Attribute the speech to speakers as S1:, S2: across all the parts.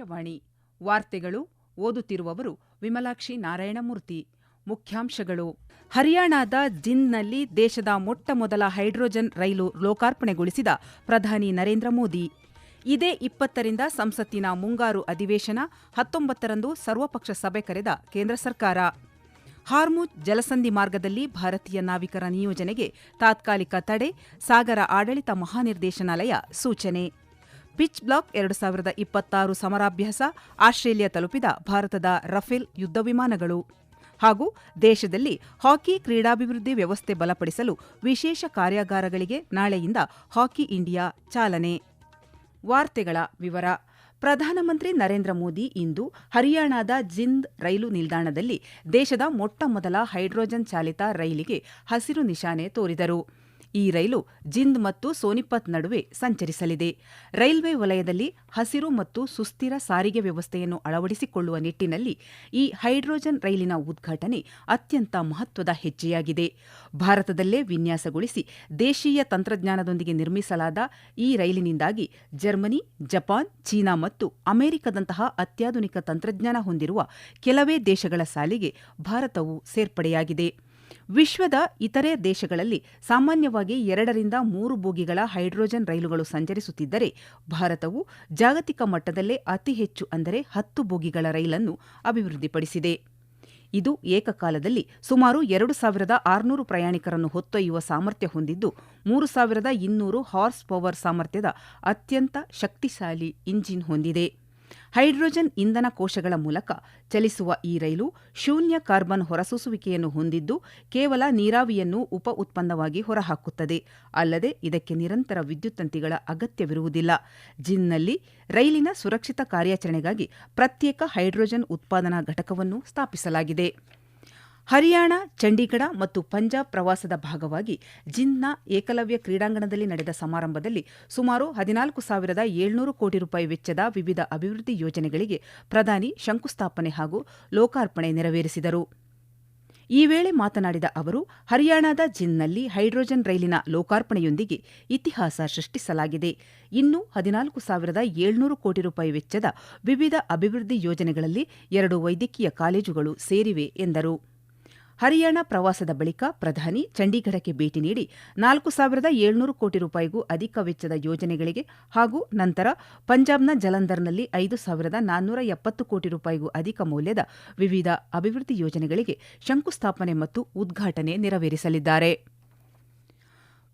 S1: ಆಕಾಶವಾಣಿ ವಾರ್ತೆಗಳು ಓದುತ್ತಿರುವವರು ವಿಮಲಾಕ್ಷಿ ನಾರಾಯಣಮೂರ್ತಿ. ಮುಖ್ಯಾಂಶಗಳು. ಹರಿಯಾಣದ ಜಿಂದ್ನಲ್ಲಿ ದೇಶದ ಮೊಟ್ಟಮೊದಲ ಹೈಡ್ರೋಜನ್ ರೈಲು ಲೋಕಾರ್ಪಣೆಗೊಳಿಸಿದ ಪ್ರಧಾನಿ ನರೇಂದ್ರ ಮೋದಿ. ಇದೇ 20ರಿಂದ ಸಂಸತ್ತಿನ ಮುಂಗಾರು ಅಧಿವೇಶನ, 19ರಂದು ಸರ್ವಪಕ್ಷ ಸಭೆ ಕರೆದ ಕೇಂದ್ರ ಸರ್ಕಾರ. ಹಾರ್ಮುಜ್ ಜಲಸಂಧಿ ಮಾರ್ಗದಲ್ಲಿ ಭಾರತೀಯ ನಾವಿಕರ ನಿಯೋಜನೆಗೆ ತಾತ್ಕಾಲಿಕ ತಡೆ, ಸಾಗರ ಆಡಳಿತ ಮಹಾನಿರ್ದೇಶನಾಲಯ ಸೂಚನೆ. ಪಿಚ್ ಬ್ಲಾಕ್ 2026 ಸಮರಾಭ್ಯಾಸ, ಆಸ್ಟ್ರೇಲಿಯಾ ತಲುಪಿದ ಭಾರತದ ರಫೇಲ್ ಯುದ್ಧ ವಿಮಾನಗಳು. ಹಾಗೂ ದೇಶದಲ್ಲಿ ಹಾಕಿ ಕ್ರೀಡಾಭಿವೃದ್ಧಿ ವ್ಯವಸ್ಥೆ ಬಲಪಡಿಸಲು ವಿಶೇಷ ಕಾರ್ಯಾಗಾರಗಳಿಗೆ ನಾಳೆಯಿಂದ ಹಾಕಿ ಇಂಡಿಯಾ ಚಾಲನೆ. ವಾರ್ತೆಗಳ ವಿವರ. ಪ್ರಧಾನಮಂತ್ರಿ ನರೇಂದ್ರ ಮೋದಿ ಇಂದು ಹರಿಯಾಣದ ಜಿಂದ್ ರೈಲು ನಿಲ್ದಾಣದಲ್ಲಿ ದೇಶದ ಮೊಟ್ಟಮೊದಲ ಹೈಡ್ರೋಜನ್ ಚಾಲಿತ ರೈಲಿಗೆ ಹಸಿರು ನಿಶಾನೆ ತೋರಿದರು. ಈ ರೈಲು ಜಿಂದ್ ಮತ್ತು ಸೋನಿಪತ್ ನಡುವೆ ಸಂಚರಿಸಲಿದೆ. ರೈಲ್ವೆ ವಲಯದಲ್ಲಿ ಹಸಿರು ಮತ್ತು ಸುಸ್ಥಿರ ಸಾರಿಗೆ ವ್ಯವಸ್ಥೆಯನ್ನು ಅಳವಡಿಸಿಕೊಳ್ಳುವ ನಿಟ್ಟಿನಲ್ಲಿ ಈ ಹೈಡ್ರೋಜನ್ ರೈಲಿನ ಉದ್ಘಾಟನೆ ಅತ್ಯಂತ ಮಹತ್ವದ ಹೆಜ್ಜೆಯಾಗಿದೆ. ಭಾರತದಲ್ಲೇ ವಿನ್ಯಾಸಗೊಳಿಸಿ ದೇಶೀಯ ತಂತ್ರಜ್ಞಾನದೊಂದಿಗೆ ನಿರ್ಮಿಸಲಾದ ಈ ರೈಲಿನಿಂದಾಗಿ ಜರ್ಮನಿ, ಜಪಾನ್, ಚೀನಾ ಮತ್ತು ಅಮೆರಿಕದಂತಹ ಅತ್ಯಾಧುನಿಕ ತಂತ್ರಜ್ಞಾನ ಹೊಂದಿರುವ ಕೆಲವೇ ದೇಶಗಳ ಸಾಲಿಗೆ ಭಾರತವು ಸೇರ್ಪಡೆಯಾಗಿದೆ. ವಿಶ್ವದ ಇತರೆ ದೇಶಗಳಲ್ಲಿ ಸಾಮಾನ್ಯವಾಗಿ 2ರಿಂದ 3 ಬೋಗಿಗಳ ಹೈಡ್ರೋಜನ್ ರೈಲುಗಳು ಸಂಚರಿಸುತ್ತಿದ್ದರೆ, ಭಾರತವು ಜಾಗತಿಕ ಮಟ್ಟದಲ್ಲೇ ಅತಿ ಹೆಚ್ಚು ಅಂದರೆ 10 ಬೋಗಿಗಳ ರೈಲನ್ನು ಅಭಿವೃದ್ಧಿಪಡಿಸಿದೆ. ಇದು ಏಕಕಾಲದಲ್ಲಿ ಸುಮಾರು 2600 ಪ್ರಯಾಣಿಕರನ್ನು ಹೊತ್ತೊಯ್ಯುವ ಸಾಮರ್ಥ್ಯ ಹೊಂದಿದ್ದು, 3200 ಹಾರ್ಸ್ ಪವರ್ ಸಾಮರ್ಥ್ಯದ ಅತ್ಯಂತ ಶಕ್ತಿಶಾಲಿ ಇಂಜಿನ್ ಹೊಂದಿದೆ. ಹೈಡ್ರೋಜನ್ ಇಂಧನ ಕೋಶಗಳ ಮೂಲಕ ಚಲಿಸುವ ಈ ರೈಲು ಶೂನ್ಯ ಕಾರ್ಬನ್ ಹೊರಸೂಸುವಿಕೆಯನ್ನು ಹೊಂದಿದ್ದು, ಕೇವಲ ನೀರಾವಿಯನ್ನು ಉಪ ಉತ್ಪನ್ನವಾಗಿ ಹೊರಹಾಕುತ್ತದೆ. ಅಲ್ಲದೆ ಇದಕ್ಕೆ ನಿರಂತರ ವಿದ್ಯುತ್ ತಂತಿಗಳ ಅಗತ್ಯವಿರುವುದಿಲ್ಲ. ಜಿಂದ್ನಲ್ಲಿ ರೈಲಿನ ಸುರಕ್ಷಿತ ಕಾರ್ಯಾಚರಣೆಗಾಗಿ ಪ್ರತ್ಯೇಕ ಹೈಡ್ರೋಜನ್ ಉತ್ಪಾದನಾ ಘಟಕವನ್ನು ಸ್ಥಾಪಿಸಲಾಗಿದೆ. ಹರಿಯಾಣ, ಚಂಡೀಗಢ ಮತ್ತು ಪಂಜಾಬ್ ಪ್ರವಾಸದ ಭಾಗವಾಗಿ ಜಿಂದ್ನ ಏಕಲವ್ಯ ಕ್ರೀಡಾಂಗಣದಲ್ಲಿ ನಡೆದ ಸಮಾರಂಭದಲ್ಲಿ ಸುಮಾರು 14,700 ಕೋಟಿ ರೂಪಾಯಿ ವೆಚ್ಚದ ವಿವಿಧ ಅಭಿವೃದ್ಧಿ ಯೋಜನೆಗಳಿಗೆ ಪ್ರಧಾನಿ ಶಂಕುಸ್ಥಾಪನೆ ಹಾಗೂ ಲೋಕಾರ್ಪಣೆ ನೆರವೇರಿಸಿದರು. ಈ ವೇಳೆ ಮಾತನಾಡಿದ ಅವರು, ಹರಿಯಾಣದ ಜಿಂದ್ನಲ್ಲಿ ಹೈಡ್ರೋಜನ್ ರೈಲಿನ ಲೋಕಾರ್ಪಣೆಯೊಂದಿಗೆ ಇತಿಹಾಸ ಸೃಷ್ಟಿಸಲಾಗಿದೆ. ಇನ್ನು 14,700 ಕೋಟಿ ರೂಪಾಯಿ ವೆಚ್ಚದ ವಿವಿಧ ಅಭಿವೃದ್ಧಿ ಯೋಜನೆಗಳಲ್ಲಿ 2 ವೈದ್ಯಕೀಯ ಕಾಲೇಜುಗಳು ಸೇರಿವೆ ಎಂದರು. ಹರಿಯಾಣ ಪ್ರವಾಸದ ಬಳಿಕ ಪ್ರಧಾನಿ ಚಂಡೀಗಢಕ್ಕೆ ಭೇಟಿ ನೀಡಿ 4,700 ಕೋಟಿ ರೂಪಾಯಿಗೂ ಅಧಿಕ ವೆಚ್ಚದ ಯೋಜನೆಗಳಿಗೆ ಹಾಗೂ ನಂತರ ಪಂಜಾಬ್ನ ಜಲಂಧರ್ನಲ್ಲಿ 5,470 ಕೋಟಿ ರೂಪಾಯಿಗೂ ಅಧಿಕ ಮೌಲ್ಯದ ವಿವಿಧ ಅಭಿವೃದ್ಧಿ ಯೋಜನೆಗಳಿಗೆ ಶಂಕುಸ್ಥಾಪನೆ ಮತ್ತು ಉದ್ಘಾಟನೆ ನೆರವೇರಿಸಲಿದ್ದಾರೆ.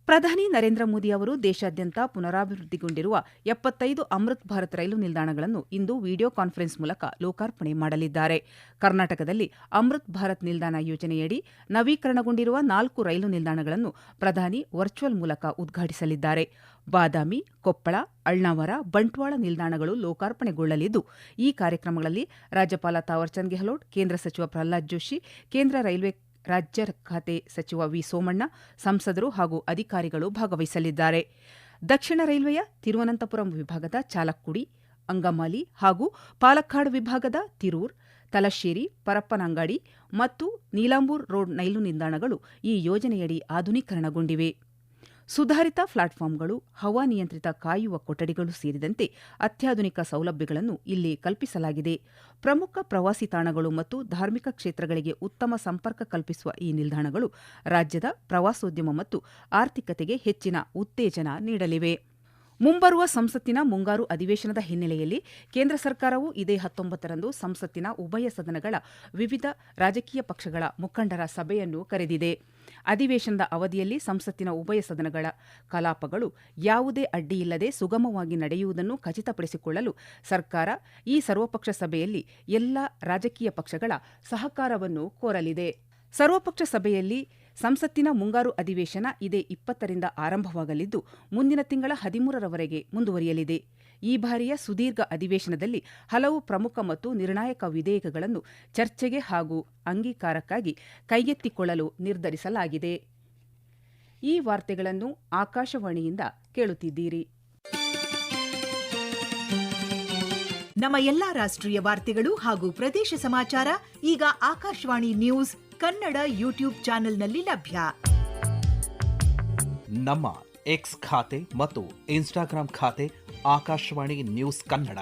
S1: ಪ್ರಧಾನಿ ನರೇಂದ್ರ ಮೋದಿ ಅವರು ದೇಶಾದ್ಯಂತ ಪುನರಾಭಿವೃದ್ಧಿಗೊಂಡಿರುವ 75 ಅಮೃತ್ ಭಾರತ್ ರೈಲು ನಿಲ್ದಾಣಗಳನ್ನು ಇಂದು ವಿಡಿಯೋ ಕಾನ್ಫರೆನ್ಸ್ ಮೂಲಕ ಲೋಕಾರ್ಪಣೆ ಮಾಡಲಿದ್ದಾರೆ. ಕರ್ನಾಟಕದಲ್ಲಿ ಅಮೃತ್ ಭಾರತ್ ನಿಲ್ದಾಣ ಯೋಜನೆಯಡಿ ನವೀಕರಣಗೊಂಡಿರುವ 4 ರೈಲು ನಿಲ್ದಾಣಗಳನ್ನು ಪ್ರಧಾನಿ ವರ್ಚುವಲ್ ಮೂಲಕ ಉದ್ಘಾಟಿಸಲಿದ್ದಾರೆ. ಬಾದಾಮಿ, ಕೊಪ್ಪಳ, ಅಳ್ನಾವರ, ಬಂಟ್ವಾಳ ನಿಲ್ದಾಣಗಳು ಲೋಕಾರ್ಪಣೆಗೊಳ್ಳಲಿದ್ದು, ಈ ಕಾರ್ಯಕ್ರಮಗಳಲ್ಲಿ ರಾಜ್ಯಪಾಲ ತಾವರ್ಚಂದ್ ಗೆಹ್ಲೋಟ್, ಕೇಂದ್ರ ಸಚಿವ ಪ್ರಹ್ಲಾದ್ ಜೋಶಿ, ಕೇಂದ್ರ ರೈಲ್ವೆ ರಾಜ್ಯ ಖಾತೆ ಸಚಿವ ವಿ ಸೋಮಣ್ಣ, ಸಂಸದರು ಹಾಗೂ ಅಧಿಕಾರಿಗಳು ಭಾಗವಹಿಸಲಿದ್ದಾರೆ. ದಕ್ಷಿಣ ರೈಲ್ವೆಯ ತಿರುವನಂತಪುರಂ ವಿಭಾಗದ ಚಾಲಕ್ಕುಡಿ, ಅಂಗಮಾಲಿ ಹಾಗೂ ಪಾಲಕ್ಕಾಡ್ ವಿಭಾಗದ ತಿರೂರ್, ತಲಶ್ಶೇರಿ, ಪರಪ್ಪನಂಗಾಡಿ ಮತ್ತು ನೀಲಾಂಬೂರ್ ರೋಡ್ ರೈಲು ನಿಲ್ದಾಣಗಳು ಈ ಯೋಜನೆಯಡಿ ಆಧುನೀಕರಣಗೊಂಡಿವೆ. ಸುಧಾರಿತ ಪ್ಲಾಟ್ಫಾರ್ಮ್ಗಳು, ಹವಾನಿಯಂತ್ರಿತ ಕಾಯುವ ಕೊಠಡಿಗಳು ಸೇರಿದಂತೆ ಅತ್ಯಾಧುನಿಕ ಸೌಲಭ್ಯಗಳನ್ನು ಇಲ್ಲಿ ಕಲ್ಪಿಸಲಾಗಿದೆ. ಪ್ರಮುಖ ಪ್ರವಾಸಿ ತಾಣಗಳು ಮತ್ತು ಧಾರ್ಮಿಕ ಕ್ಷೇತ್ರಗಳಿಗೆ ಉತ್ತಮ ಸಂಪರ್ಕ ಕಲ್ಪಿಸುವ ಈ ನಿಲ್ದಾಣಗಳು ರಾಜ್ಯದ ಪ್ರವಾಸೋದ್ಯಮ ಮತ್ತು ಆರ್ಥಿಕತೆಗೆ ಹೆಚ್ಚಿನ ಉತ್ತೇಜನ ನೀಡಲಿವೆ. ಮುಂಬರುವ ಸಂಸತ್ತಿನ ಮುಂಗಾರು ಅಧಿವೇಶನದ ಹಿನ್ನೆಲೆಯಲ್ಲಿ ಕೇಂದ್ರ ಸರ್ಕಾರವು ಇದೇ 19ರಂದು ಸಂಸತ್ತಿನ ಉಭಯ ಸದನಗಳ ವಿವಿಧ ರಾಜಕೀಯ ಪಕ್ಷಗಳ ಮುಖಂಡರ ಸಭೆಯನ್ನು ಕರೆದಿದೆ. ಅಧಿವೇಶನದ ಅವಧಿಯಲ್ಲಿ ಸಂಸತ್ತಿನ ಉಭಯ ಸದನಗಳ ಕಲಾಪಗಳು ಯಾವುದೇ ಅಡ್ಡಿಯಿಲ್ಲದೆ ಸುಗಮವಾಗಿ ನಡೆಯುವುದನ್ನು ಖಚಿತಪಡಿಸಿಕೊಳ್ಳಲು ಸರ್ಕಾರ ಈ ಸರ್ವಪಕ್ಷ ಸಭೆಯಲ್ಲಿ ಎಲ್ಲ ರಾಜಕೀಯ ಪಕ್ಷಗಳ ಸಹಕಾರವನ್ನು ಕೋರಲಿದೆ. ಸರ್ವಪಕ್ಷ ಸಭೆಯಲ್ಲಿ ಸಂಸತ್ತಿನ ಮುಂಗಾರು ಅಧಿವೇಶನ ಇದೇ 20ರಿಂದ ಆರಂಭವಾಗಲಿದ್ದು, ಮುಂದಿನ ತಿಂಗಳ 13ರವರೆಗೆ ಮುಂದುವರಿಯಲಿದೆ. ಈ ಬಾರಿಯ ಸುದೀರ್ಘ ಅಧಿವೇಶನದಲ್ಲಿ ಹಲವು ಪ್ರಮುಖ ಮತ್ತು ನಿರ್ಣಾಯಕ ವಿಧೇಯಕಗಳನ್ನು ಚರ್ಚೆಗೆ ಹಾಗೂ ಅಂಗೀಕಾರಕ್ಕಾಗಿ ಕೈಗೆತ್ತಿಕೊಳ್ಳಲು ನಿರ್ಧರಿಸಲಾಗಿದೆ. ಈ ವಾರ್ತೆಗಳನ್ನು ಆಕಾಶವಾಣಿಯಿಂದ ಕೇಳುತ್ತಿದ್ದೀರಿ.
S2: ನಮ್ಮ ಎಲ್ಲಾ ರಾಷ್ಟ್ರೀಯ ವಾರ್ತೆಗಳು ಹಾಗೂ ಪ್ರದೇಶ ಸಮಾಚಾರ ಈಗ ಆಕಾಶವಾಣಿ ನ್ಯೂಸ್ ಕನ್ನಡ ಯೂಟ್ಯೂಬ್ ಚಾನೆಲ್ನಲ್ಲಿ ಲಭ್ಯ.
S3: ನಮ್ಮ ಎಕ್ಸ್ ಖಾತೆ ಮತ್ತು ಇನ್ಸ್ಟಾಗ್ರಾಂ ಖಾತೆ ಆಕಾಶವಾಣಿ ನ್ಯೂಸ್ ಕನ್ನಡ.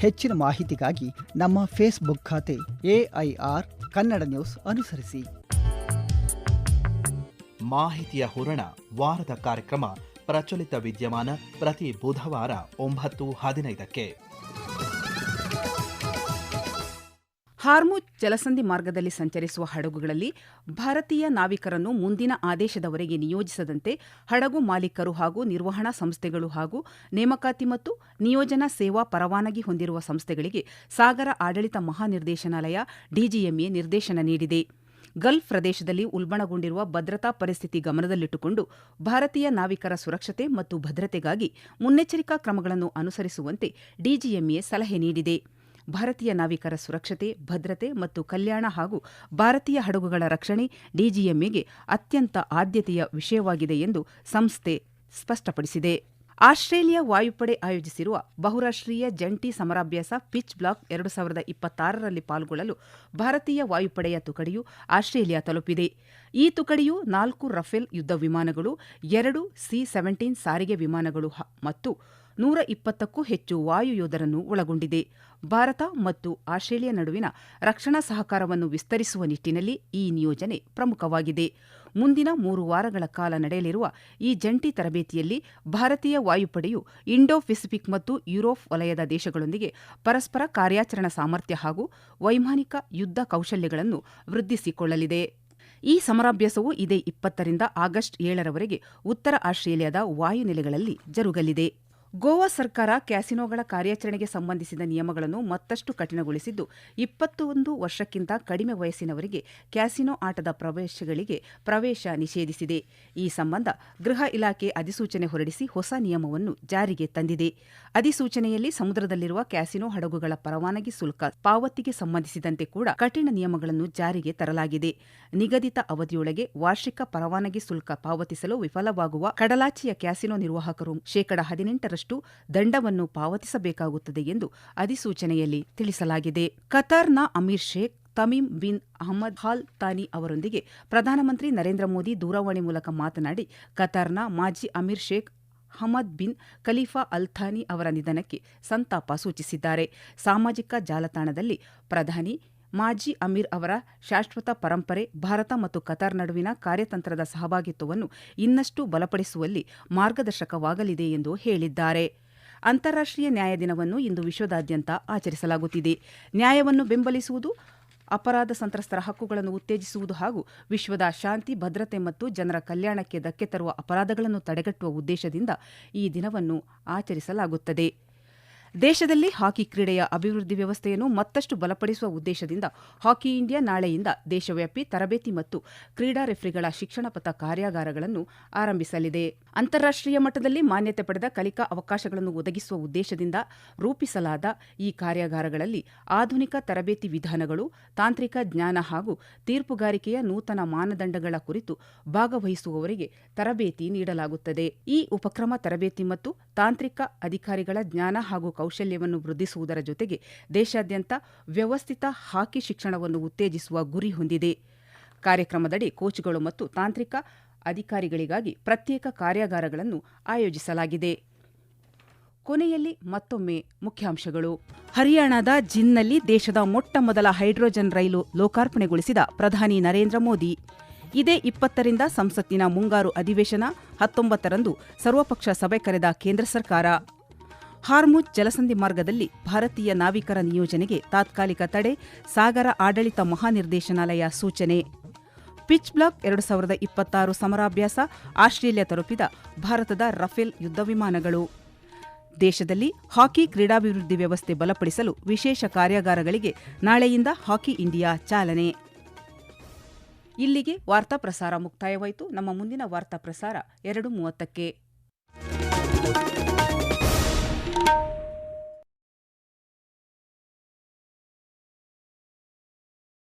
S3: ಹೆಚ್ಚಿನ ಮಾಹಿತಿಗಾಗಿ ನಮ್ಮ ಫೇಸ್ಬುಕ್ ಖಾತೆ AIR ಕನ್ನಡ ನ್ಯೂಸ್ ಅನುಸರಿಸಿ.
S4: ಮಾಹಿತಿಯ ಹೂರಣ ವಾರದ ಕಾರ್ಯಕ್ರಮ ಪ್ರಚಲಿತ ವಿದ್ಯಮಾನ ಪ್ರತಿ ಬುಧವಾರ 9:15ಕ್ಕೆ.
S1: ಹಾರ್ಮುಜ್ ಜಲಸಂಧಿ ಮಾರ್ಗದಲ್ಲಿ ಸಂಚರಿಸುವ ಹಡಗುಗಳಲ್ಲಿ ಭಾರತೀಯ ನಾವಿಕರನ್ನು ಮುಂದಿನ ಆದೇಶದವರೆಗೆ ನಿಯೋಜಿಸದಂತೆ ಹಡಗು ಮಾಲೀಕರು ಹಾಗೂ ನಿರ್ವಹಣಾ ಸಂಸ್ಥೆಗಳು ಹಾಗೂ ನೇಮಕಾತಿ ಮತ್ತು ನಿಯೋಜನಾ ಸೇವಾ ಪರವಾನಗಿ ಹೊಂದಿರುವ ಸಂಸ್ಥೆಗಳಿಗೆ ಸಾಗರ ಆಡಳಿತ ಮಹಾನಿರ್ದೇಶನಾಲಯ DGMA ನಿರ್ದೇಶನ ನೀಡಿದೆ. ಗಲ್ಫ್ ಪ್ರದೇಶದಲ್ಲಿ ಉಲ್ಬಣಗೊಂಡಿರುವ ಭದ್ರತಾ ಪರಿಸ್ಥಿತಿ ಗಮನದಲ್ಲಿಟ್ಟುಕೊಂಡು ಭಾರತೀಯ ನಾವಿಕರ ಸುರಕ್ಷತೆ ಮತ್ತು ಭದ್ರತೆಗಾಗಿ ಮುನ್ನೆಚ್ಚರಿಕಾ ಕ್ರಮಗಳನ್ನು ಅನುಸರಿಸುವಂತೆ DGMA ಸಲಹೆ ನೀಡಿದೆ. ಭಾರತೀಯ ನಾವಿಕರ ಸುರಕ್ಷತೆ, ಭದ್ರತೆ ಮತ್ತು ಕಲ್ಯಾಣ ಹಾಗೂ ಭಾರತೀಯ ಹಡಗುಗಳ ರಕ್ಷಣೆ DGMAಗೆ ಅತ್ಯಂತ ಆದ್ಯತೆಯ ವಿಷಯವಾಗಿದೆ ಎಂದು ಸಂಸ್ಥೆ ಸ್ಪಷ್ಟಪಡಿಸಿದೆ. ಆಸ್ಟ್ರೇಲಿಯಾ ವಾಯುಪಡೆ ಆಯೋಜಿಸಿರುವ ಬಹುರಾಷ್ಟ್ರೀಯ ಜಂಟಿ ಸಮರಾಭ್ಯಾಸ ಪಿಚ್ ಬ್ಲಾಕ್ 2026ರಲ್ಲಿ ಪಾಲ್ಗೊಳ್ಳಲು ಭಾರತೀಯ ವಾಯುಪಡೆಯ ತುಕಡಿಯು ಆಸ್ಟ್ರೇಲಿಯಾ ತಲುಪಿದೆ. ಈ ತುಕಡಿಯು 4 ರಫೇಲ್ ಯುದ್ಧ ವಿಮಾನಗಳು, 2 C-17 ಸಾರಿಗೆ ವಿಮಾನಗಳು ಮತ್ತು 120ಕ್ಕೂ ಹೆಚ್ಚು ವಾಯುಯೋಧರನ್ನು ಒಳಗೊಂಡಿದೆ. ಭಾರತ ಮತ್ತು ಆಸ್ಟ್ರೇಲಿಯಾ ನಡುವಿನ ರಕ್ಷಣಾ ಸಹಕಾರವನ್ನು ವಿಸ್ತರಿಸುವ ನಿಟ್ಟಿನಲ್ಲಿ ಈ ನಿಯೋಜನೆ ಪ್ರಮುಖವಾಗಿದೆ. ಮುಂದಿನ 3 ವಾರಗಳ ಕಾಲ ನಡೆಯಲಿರುವ ಈ ಜಂಟಿ ತರಬೇತಿಯಲ್ಲಿ ಭಾರತೀಯ ವಾಯುಪಡೆಯು ಇಂಡೋ ಪೆಸಿಫಿಕ್ ಮತ್ತು ಯುರೋಪ್ ವಲಯದ ದೇಶಗಳೊಂದಿಗೆ ಪರಸ್ಪರ ಕಾರ್ಯಾಚರಣಾ ಸಾಮರ್ಥ್ಯ ಹಾಗೂ ವೈಮಾನಿಕ ಯುದ್ಧ ಕೌಶಲ್ಯಗಳನ್ನು ವೃದ್ಧಿಸಿಕೊಳ್ಳಲಿದೆ. ಈ ಸಮರಾಭ್ಯಾಸವು ಇದೇ 20ರಿಂದ ಆಗಸ್ಟ್ 7ರವರೆಗೆ ಉತ್ತರ ಆಸ್ಟ್ರೇಲಿಯಾದ ವಾಯುನೆಲೆಗಳಲ್ಲಿ ಜರುಗಲಿದೆ. ಗೋವಾ ಸರ್ಕಾರ ಕ್ಯಾಸಿನೋಗಳ ಕಾರ್ಯಾಚರಣೆಗೆ ಸಂಬಂಧಿಸಿದ ನಿಯಮಗಳನ್ನು ಮತ್ತಷ್ಟು ಕಠಿಣಗೊಳಿಸಿದ್ದು 21 ವರ್ಷಕ್ಕಿಂತ ಕಡಿಮೆ ವಯಸ್ಸಿನವರಿಗೆ ಕ್ಯಾಸಿನೋ ಆಟದ ಪ್ರವೇಶಗಳಿಗೆ ಪ್ರವೇಶ ನಿಷೇಧಿಸಿದೆ. ಈ ಸಂಬಂಧ ಗೃಹ ಇಲಾಖೆ ಅಧಿಸೂಚನೆ ಹೊರಡಿಸಿ ಹೊಸ ನಿಯಮವನ್ನು ಜಾರಿಗೆ ತಂದಿದೆ. ಅಧಿಸೂಚನೆಯಲ್ಲಿ ಸಮುದ್ರದಲ್ಲಿರುವ ಕ್ಯಾಸಿನೋ ಹಡಗುಗಳ ಪರವಾನಗಿ ಶುಲ್ಕ ಪಾವತಿಗೆ ಸಂಬಂಧಿಸಿದಂತೆ ಕೂಡ ಕಠಿಣ ನಿಯಮಗಳನ್ನು ಜಾರಿಗೆ ತರಲಾಗಿದೆ. ನಿಗದಿತ ಅವಧಿಯೊಳಗೆ ವಾರ್ಷಿಕ ಪರವಾನಗಿ ಶುಲ್ಕ ಪಾವತಿಸಲು ವಿಫಲವಾಗುವ ಕಡಲಾಚೆಯ ಕ್ಯಾಸಿನೋ ನಿರ್ವಾಹಕರು 18% ದಂಡವನ್ನು ಪಾವತಿಸಬೇಕಾಗುತ್ತದೆ ಎಂದು ಅಧಿಸೂಚನೆಯಲ್ಲಿ ತಿಳಿಸಲಾಗಿದೆ. ಕತಾರ್ನ Emir Sheikh Tamim bin Ahmad Al Thani ಅವರೊಂದಿಗೆ ಪ್ರಧಾನಮಂತ್ರಿ ನರೇಂದ್ರ ಮೋದಿ ದೂರವಾಣಿ ಮೂಲಕ ಮಾತನಾಡಿ ಕತಾರ್ನ ಮಾಜಿ Emir Sheikh Hamad bin Khalifa Al Thani ಅವರ ನಿಧನಕ್ಕೆ ಸಂತಾಪ ಸೂಚಿಸಿದ್ದಾರೆ. ಸಾಮಾಜಿಕ ಜಾಲತಾಣದಲ್ಲಿ ಪ್ರಧಾನಿ ಮಾಜಿ ಅಮೀರ್ ಅವರ ಶಾಶ್ವತ ಪರಂಪರೆ ಭಾರತ ಮತ್ತು ಕತಾರ್ ನಡುವಿನ ಕಾರ್ಯತಂತ್ರದ ಸಹಭಾಗಿತ್ವವನ್ನು ಇನ್ನಷ್ಟು ಬಲಪಡಿಸುವಲ್ಲಿ ಮಾರ್ಗದರ್ಶಕವಾಗಲಿದೆ ಎಂದು ಹೇಳಿದ್ದಾರೆ. ಅಂತಾರಾಷ್ಟ್ರೀಯ ನ್ಯಾಯ ದಿನವನ್ನು ಇಂದು ವಿಶ್ವದಾದ್ಯಂತ ಆಚರಿಸಲಾಗುತ್ತಿದೆ. ನ್ಯಾಯವನ್ನು ಬೆಂಬಲಿಸುವುದು, ಅಪರಾಧ ಸಂತ್ರಸ್ತರ ಹಕ್ಕುಗಳನ್ನು ಉತ್ತೇಜಿಸುವುದು ಹಾಗೂ ವಿಶ್ವದ ಶಾಂತಿ, ಭದ್ರತೆ ಮತ್ತು ಜನರ ಕಲ್ಯಾಣಕ್ಕೆ ಧಕ್ಕೆ ತರುವ ಅಪರಾಧಗಳನ್ನು ತಡೆಗಟ್ಟುವ ಉದ್ದೇಶದಿಂದ ಈ ದಿನವನ್ನು ಆಚರಿಸಲಾಗುತ್ತದೆ. ದೇಶದಲ್ಲಿ ಹಾಕಿ ಕ್ರೀಡೆಯ ಅಭಿವೃದ್ಧಿ ವ್ಯವಸ್ಥೆಯನ್ನು ಮತ್ತಷ್ಟು ಬಲಪಡಿಸುವ ಉದ್ದೇಶದಿಂದ ಹಾಕಿ ಇಂಡಿಯಾ ನಾಳೆಯಿಂದ ದೇಶವ್ಯಾಪಿ ತರಬೇತಿ ಮತ್ತು ಕ್ರೀಡಾ ರೆಫ್ರಿಗಳ ಶಿಕ್ಷಣ ಪಥ ಕಾರ್ಯಾಗಾರಗಳನ್ನು ಆರಂಭಿಸಲಿದೆ. ಅಂತಾರಾಷ್ಟ್ರೀಯ ಮಟ್ಟದಲ್ಲಿ ಮಾನ್ಯತೆ ಪಡೆದ ಕಲಿಕಾ ಅವಕಾಶಗಳನ್ನು ಒದಗಿಸುವ ಉದ್ದೇಶದಿಂದ ರೂಪಿಸಲಾದ ಈ ಕಾರ್ಯಾಗಾರಗಳಲ್ಲಿ ಆಧುನಿಕ ತರಬೇತಿ ವಿಧಾನಗಳು, ತಾಂತ್ರಿಕ ಜ್ಞಾನ ಹಾಗೂ ತೀರ್ಪುಗಾರಿಕೆಯ ನೂತನ ಮಾನದಂಡಗಳ ಕುರಿತು ಭಾಗವಹಿಸುವವರಿಗೆ ತರಬೇತಿ ನೀಡಲಾಗುತ್ತದೆ. ಈ ಉಪಕ್ರಮ ತರಬೇತಿ ಮತ್ತು ತಾಂತ್ರಿಕ ಅಧಿಕಾರಿಗಳ ಜ್ಞಾನ ಹಾಗೂ ಕೌಶಲ್ಯವನ್ನು ವೃದ್ಧಿಸುವುದರ ಜೊತೆಗೆ ದೇಶಾದ್ಯಂತ ವ್ಯವಸ್ಥಿತ ಹಾಕಿ ಶಿಕ್ಷಣವನ್ನು ಉತ್ತೇಜಿಸುವ ಗುರಿ ಹೊಂದಿದೆ. ಕಾರ್ಯಕ್ರಮದಡಿ ಕೋಚ್ಗಳು ಮತ್ತು ತಾಂತ್ರಿಕ ಅಧಿಕಾರಿಗಳಿಗಾಗಿ ಪ್ರತ್ಯೇಕ ಕಾರ್ಯಾಗಾರಗಳನ್ನು ಆಯೋಜಿಸಲಾಗಿದೆ. ಕೊನೆಯಲ್ಲಿ ಮತ್ತೊಮ್ಮೆ ಮುಖ್ಯಾಂಶಗಳು. ಹರಿಯಾಣದ ಜಿಂದ್ನಲ್ಲಿ ದೇಶದ ಮೊಟ್ಟಮೊದಲ ಹೈಡ್ರೋಜನ್ ರೈಲು ಲೋಕಾರ್ಪಣೆಗೊಳಿಸಿದ ಪ್ರಧಾನಿ ನರೇಂದ್ರ ಮೋದಿ. ಇದೇ 20ರಿಂದ ಸಂಸತ್ತಿನ ಮುಂಗಾರು ಅಧಿವೇಶನ, 19ರಂದು ಸರ್ವಪಕ್ಷ ಸಭೆ ಕರೆದ ಕೇಂದ್ರ ಸರ್ಕಾರ. ಹಾರ್ಮುಜ್ ಜಲಸಂಧಿ ಮಾರ್ಗದಲ್ಲಿ ಭಾರತೀಯ ನಾವಿಕರ ನಿಯೋಜನೆಗೆ ತಾತ್ಕಾಲಿಕ ತಡೆ, ಸಾಗರ ಆಡಳಿತ ಮಹಾನಿರ್ದೇಶನಾಲಯ ಸೂಚನೆ. ಪಿಚ್ ಬ್ಲಾಕ್ 2026 ಸಮರಾಭ್ಯಾಸ, ಆಸ್ಟ್ರೇಲಿಯಾ ತಲುಪಿದ ಭಾರತದ ರಫೇಲ್ ಯುದ್ಧ ವಿಮಾನಗಳು. ದೇಶದಲ್ಲಿ ಹಾಕಿ ಕ್ರೀಡಾಭಿವೃದ್ಧಿ ವ್ಯವಸ್ಥೆ ಬಲಪಡಿಸಲು ವಿಶೇಷ ಕಾರ್ಯಾಗಾರಗಳಿಗೆ ನಾಳೆಯಿಂದ ಹಾಕಿ ಇಂಡಿಯಾ ಚಾಲನೆ. ಇಲ್ಲಿಗೆ ವಾರ್ತಾ ಪ್ರಸಾರ ಮುಕ್ತಾಯವಾಯಿತು. ನಮ್ಮ ಮುಂದಿನ ವಾರ್ತಾ ಪ್ರಸಾರ 2:30ಕ್ಕೆ.